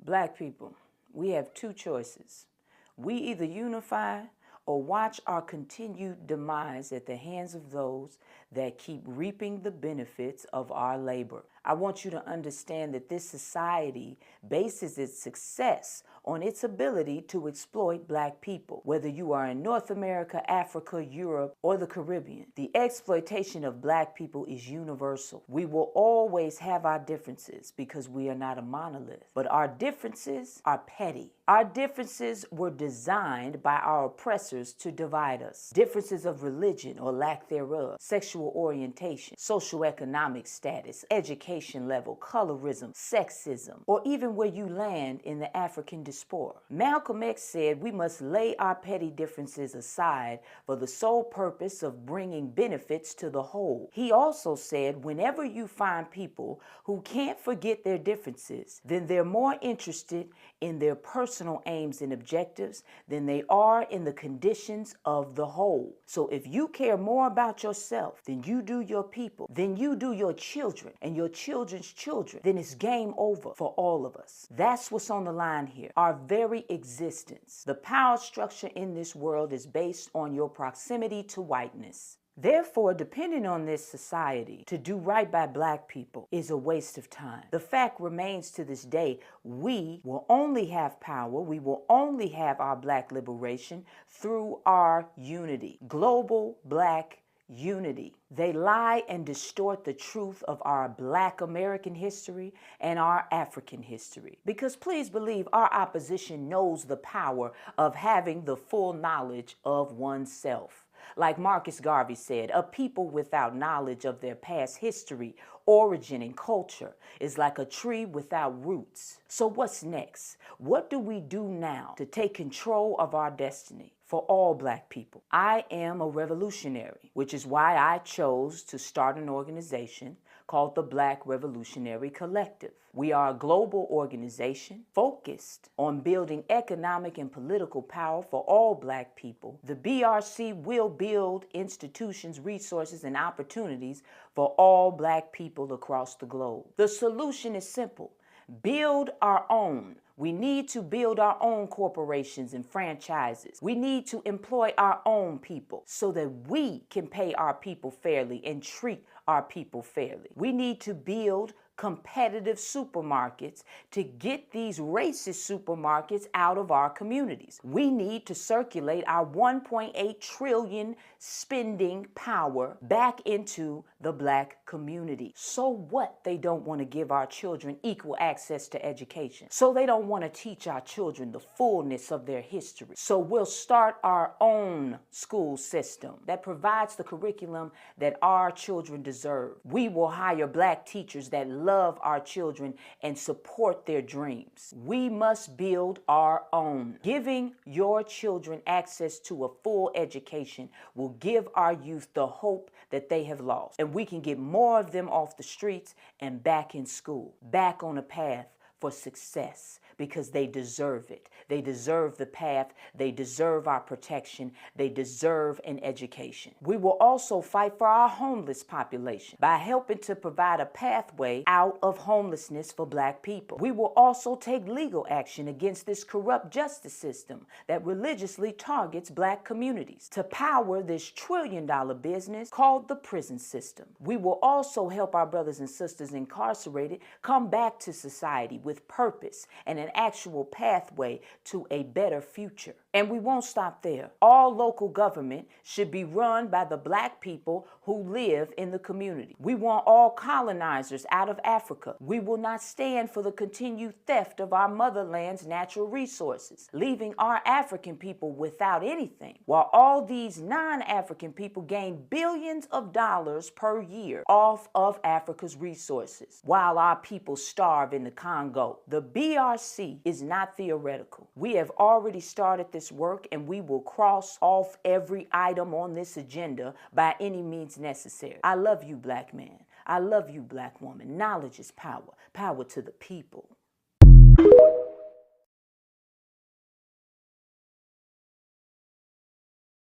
Black people, we have two choices. We either unify or watch our continued demise at the hands of those that keep reaping the benefits of our labor. I want you to understand that this society bases its success on its ability to exploit Black people. Whether you are in North America, Africa, Europe, or the Caribbean, the exploitation of Black people is universal. We will always have our differences because we are not a monolith, but our differences are petty. Our differences were designed by our oppressors to divide us. Differences of religion or lack thereof, sexual orientation, socioeconomic status, education level, colorism, sexism, or even where you land in the African diaspora. Malcolm X said we must lay our petty differences aside for the sole purpose of bringing benefits to the whole. He also said whenever you find people who can't forget their differences, then they're more interested in their personal aims and objectives than they are in the conditions of the whole. So if you care more about yourself than you do your people, then you do your children and your children's children, then it's game over for all of us. That's what's on the line here. Our very existence. The power structure in this world is based on your proximity to whiteness. Therefore, depending on this society to do right by Black people is a waste of time. The fact remains to this day, we will only have power, we will only have our Black liberation through our unity, global Black unity. They lie and distort the truth of our Black American history and our African history. Because please believe our opposition knows the power of having the full knowledge of oneself. Like Marcus Garvey said, a people without knowledge of their past history, origin, and culture is like a tree without roots. So what's next? What do we do now to take control of our destiny for all Black people? I am a revolutionary, which is why I chose to start an organization called the Black Revolutionary Collective. We are a global organization focused on building economic and political power for all Black people. The BRC will build institutions, resources, and opportunities for all Black people across the globe. The solution is simple. Build our own. We need to build our own corporations and franchises. We need to employ our own people so that we can pay our people fairly and treat our people fairly. We need to build competitive supermarkets to get these racist supermarkets out of our communities. We need to circulate our 1.8 trillion spending power back into the Black community. So what? They don't want to give our children equal access to education. So they don't want to teach our children the fullness of their history. So we'll start our own school system that provides the curriculum that our children deserve. We will hire Black teachers that love our children and support their dreams. We must build our own. Giving your children access to a full education will give our youth the hope that they have lost. And we can get more of them off the streets and back in school, back on a path for success, because they deserve it. They deserve the path. They deserve our protection. They deserve an education. We will also fight for our homeless population by helping to provide a pathway out of homelessness for Black people. We will also take legal action against this corrupt justice system that religiously targets Black communities to power this trillion-dollar business called the prison system. We will also help our brothers and sisters incarcerated come back to society with purpose and an actual pathway to a better future. And we won't stop there. All local government should be run by the Black people who live in the community. We want all colonizers out of Africa. We will not stand for the continued theft of our motherland's natural resources, leaving our African people without anything, while all these non-African people gain billions of dollars per year off of Africa's resources, while our people starve in the Congo. The BRC is not theoretical. We have already started this work, and we will cross off every item on this agenda by any means necessary. I love you, Black man. I love you, Black woman. Knowledge is power. Power to the people.